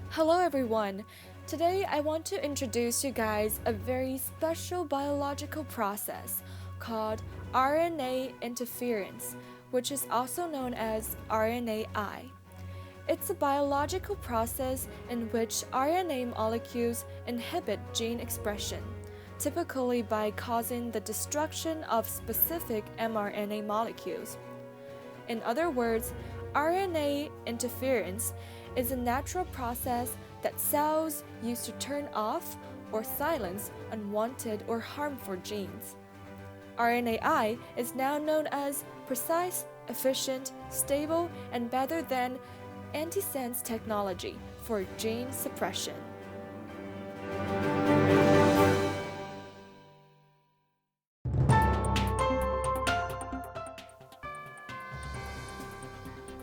Hello everyone! Today I want to introduce you guys a very special biological process called RNA interference, which is also known as RNAi. It's a biological process in which RNA molecules inhibit gene expression, typically by causing the destruction of specific mRNA molecules. In other words, RNA interference is a natural process that cells use to turn off or silence unwanted or harmful genes. RNAi is now known as precise, efficient, stable, and better than antisense technology for gene suppression.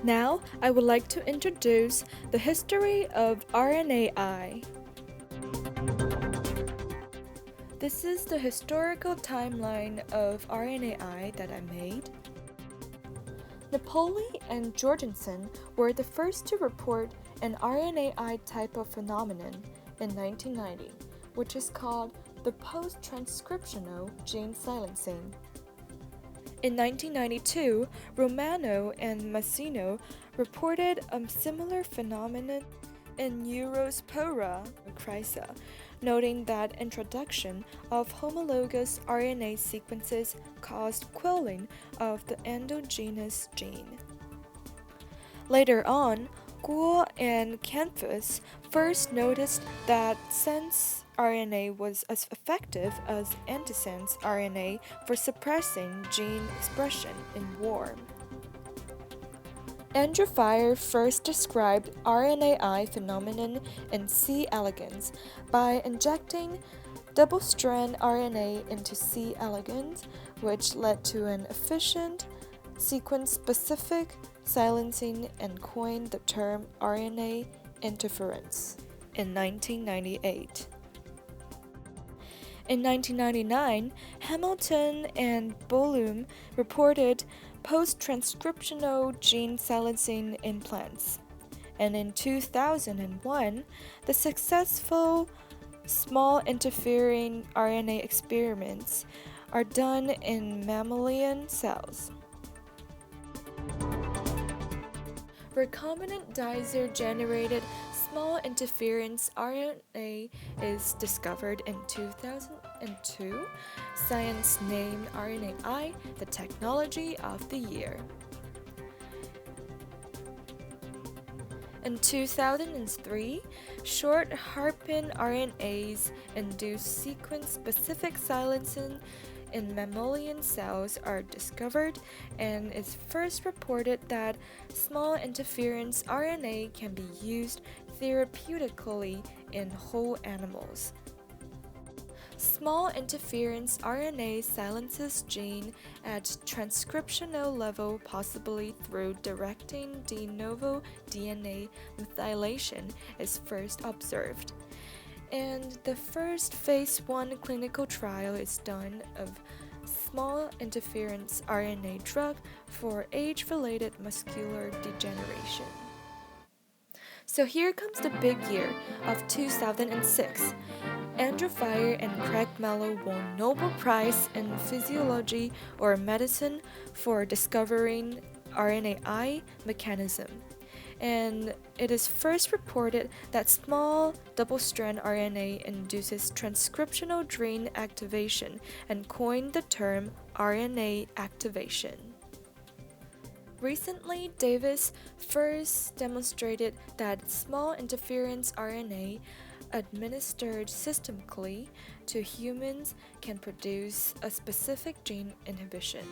Now, I would like to introduce the history of RNAi. This is the historical timeline of RNAi that I made. Napoli and Jorgensen were the first to report an RNAi type of phenomenon in 1990, which is called the post-transcriptional gene silencing. In 1992, Romano and Massino reported a similar phenomenon in Neurospora chrysa, noting that introduction of homologous RNA sequences caused quelling of the endogenous gene. Later on, Guo and Canfus first noticed that sense RNA was as effective as antisense RNA for suppressing gene expression in worm. Andrew Fire first described RNAi phenomenon in C. elegans by injecting double-strand RNA into C. elegans, which led to an efficient, sequence-specific silencing and coined the term RNA interference in 1998. In 1999, Hamilton and Bollum reported post-transcriptional gene silencing in plants. And in 2001, the successful small interfering RNA experiments are done in mammalian cells. Recombinant dicer-generated small interference RNA is discovered in 2002. Science named RNAi the technology of the year. In 2003, short hairpin RNAs induce sequence-specific silencing in mammalian cells are discovered, and it's first reported that small interference RNA can be used therapeutically in whole animals. Small interference RNA silences gene at transcriptional level, possibly through directing de novo DNA methylation is first observed. And the first phase 1 clinical trial is done of small interference RNA drug for age-related muscular degeneration. So here comes the big year of 2006. Andrew Fire and Craig Mello won Nobel Prize in Physiology or Medicine for discovering RNAi mechanism. And it is first reported that small double-strand RNA induces transcriptional gene activation and coined the term RNA activation. Recently, Davis first demonstrated that small interference RNA administered systemically to humans can produce a specific gene inhibition.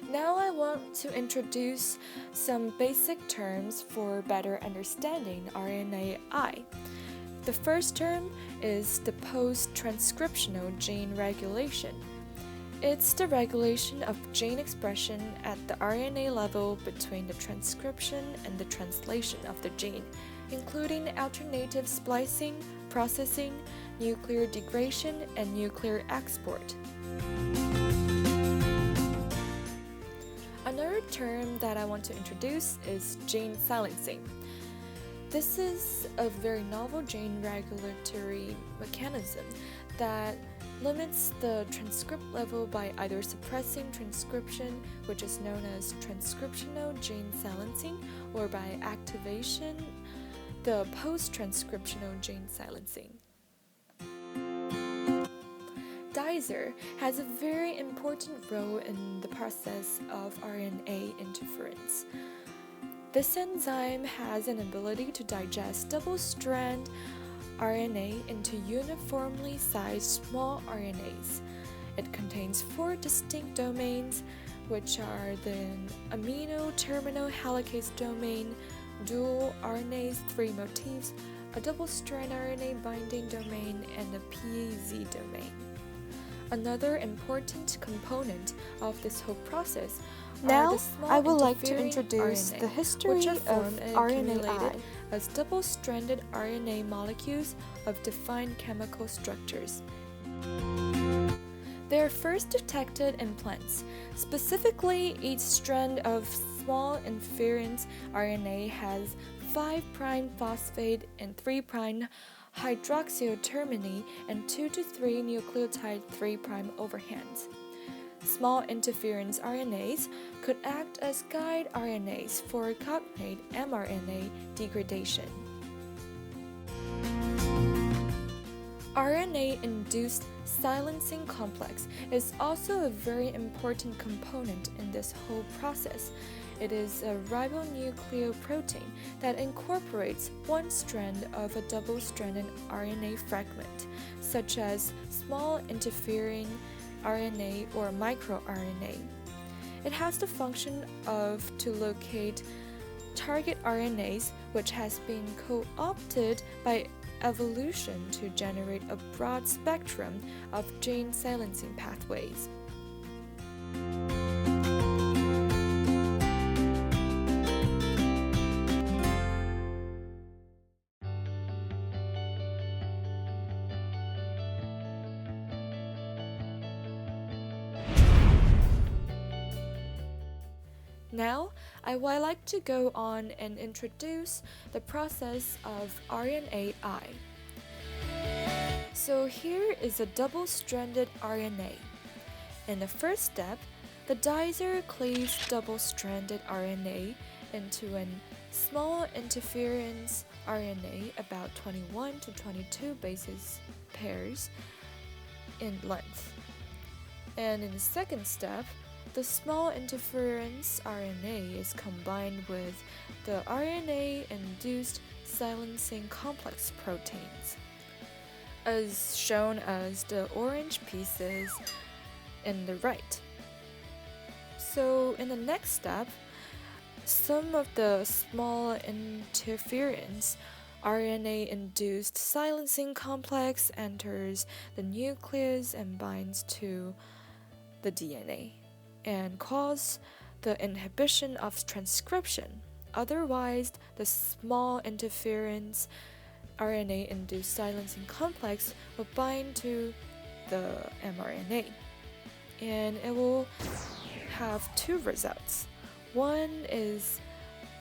Now I want to introduce some basic terms for better understanding RNAi. The first term is the post-transcriptional gene regulation. It's the regulation of gene expression at the RNA level between the transcription and the translation of the gene, including alternative splicing, processing, nuclear degradation, and nuclear export. introduce is gene silencing. This is a very novel gene regulatory mechanism that limits the transcript level by either suppressing transcription, which is known as transcriptional gene silencing, or by activation, the post-transcriptional gene silencing. Dicer has a very important role in the process of RNA interference. This enzyme has an ability to digest double-strand RNA into uniformly sized small RNAs. It contains 4 distinct domains, which are the amino terminal helicase domain, dual RNase 3 motifs, a double-strand RNA binding domain, and a PAZ domain. Another important component of this whole process are the small I would like to interfering introduce RNA, the history which are of formed and RNAi. accumulated as double-stranded RNA molecules of defined chemical structures. They are first detected in plants. Specifically, each strand of small interference RNA has 5' phosphate and 3' hydroxyl termini and 2 to 3 nucleotide 3' overhands. Small interference RNAs could act as guide RNAs for cognate mRNA degradation. RNA-induced silencing complex is also a very important component in this whole process. It is a ribonucleoprotein that incorporates one strand of a double-stranded RNA fragment, such as small interfering RNA or microRNA. It has the function of to locate target RNAs, which has been co-opted by evolution to generate a broad spectrum of gene silencing pathways. Now, I would like to go on and introduce the process of RNAi. So here is a double-stranded RNA. In the first step, the dicer cleaves double-stranded RNA into a small interference RNA about 21 to 22 bases pairs in length. And in the second step, the small interference RNA is combined with the RNA-induced silencing complex proteins, as shown as the orange pieces in the right. So in the next step, some of the small interference RNA-induced silencing complex enters the nucleus and binds to the DNA and cause the inhibition of transcription. Otherwise, the small interference RNA-induced silencing complex will bind to the mRNA, and it will have 2 results. One is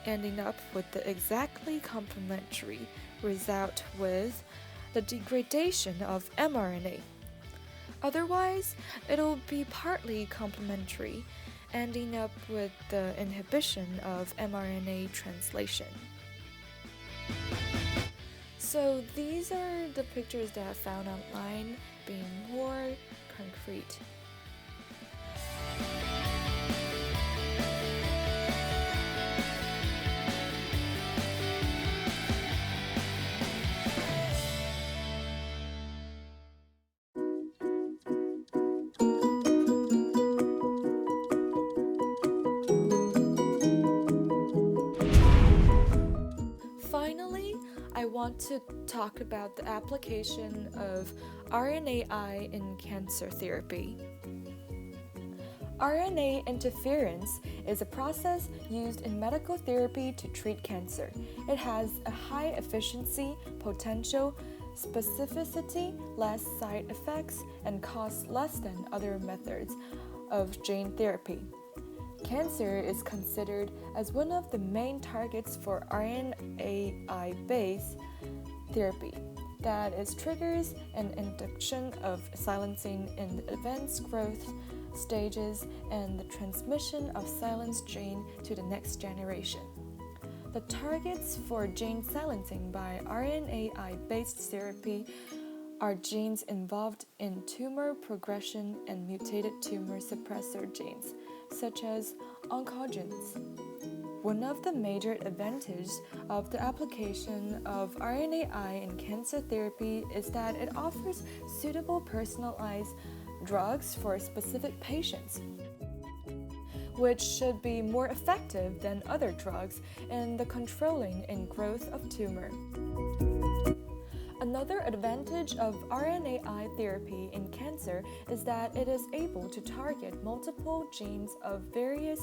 ending up with the exactly complementary result with the degradation of mRNA. Otherwise, it'll be partly complementary, ending up with the inhibition of mRNA translation. So these are the pictures that I found online, being more concrete. Finally, I want to talk about the application of RNAi in cancer therapy. RNA interference is a process used in medical therapy to treat cancer. It has a high efficiency, potential, specificity, less side effects, and costs less than other methods of gene therapy. Cancer is considered as one of the main targets for RNAi-based therapy that is triggers an induction of silencing in the advanced growth stages and the transmission of silenced gene to the next generation. The targets for gene silencing by RNAi-based therapy are genes involved in tumor progression and mutated tumor suppressor genes, such as oncogenes. One of the major advantages of the application of RNAi in cancer therapy is that it offers suitable personalized drugs for specific patients, which should be more effective than other drugs in the controlling and growth of tumor. Another advantage of RNAi therapy in cancer is that it is able to target multiple genes of various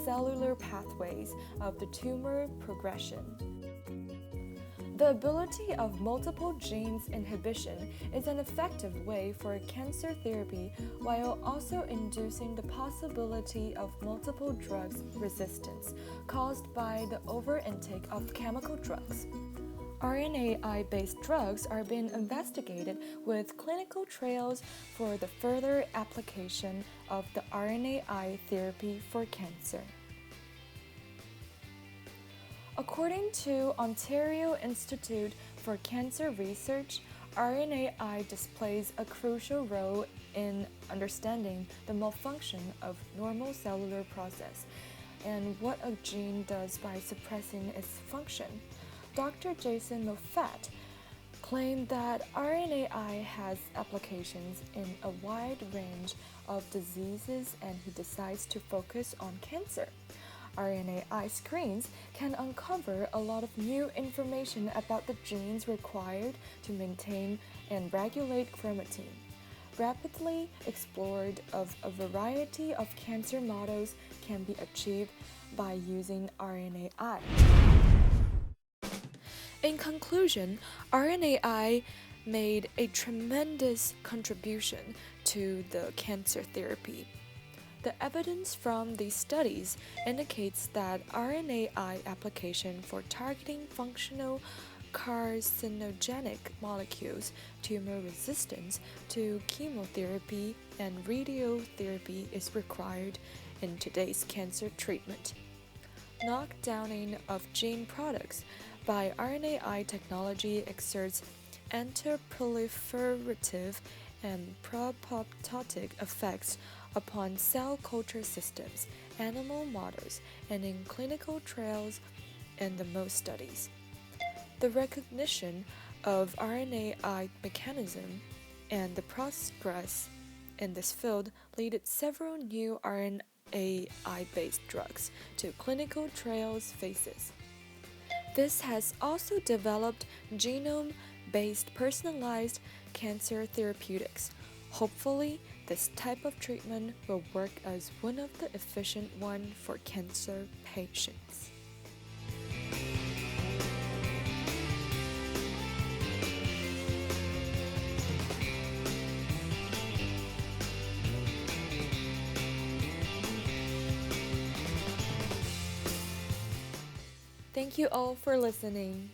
cellular pathways of the tumor progression. The ability of multiple genes inhibition is an effective way for cancer therapy while also inducing the possibility of multiple drugs resistance caused by the overintake of chemical drugs. RNAi-based drugs are being investigated with clinical trials for the further application of the RNAi therapy for cancer. According to Ontario Institute for Cancer Research, RNAi displays a crucial role in understanding the malfunction of normal cellular process and what a gene does by suppressing its function. Dr. Jason Moffat claimed that RNAi has applications in a wide range of diseases, and he decides to focus on cancer. RNAi screens can uncover a lot of new information about the genes required to maintain and regulate chromatin. Rapidly explored of a variety of cancer models can be achieved by using RNAi. In conclusion, RNAi made a tremendous contribution to the cancer therapy. The evidence from these studies indicates that RNAi application for targeting functional carcinogenic molecules, tumor resistance to chemotherapy, and radiotherapy is required in today's cancer treatment. Knockdowning of gene products by RNAi technology exerts anti-proliferative and pro-apoptotic effects upon cell culture systems, animal models, and in clinical trials in the most studies. The recognition of RNAi mechanism and the progress in this field led several new RNAi-based drugs to clinical trials phases. This has also developed genome-based personalized cancer therapeutics. Hopefully, this type of treatment will work as one of the efficient ones for cancer patients. Thank you all for listening.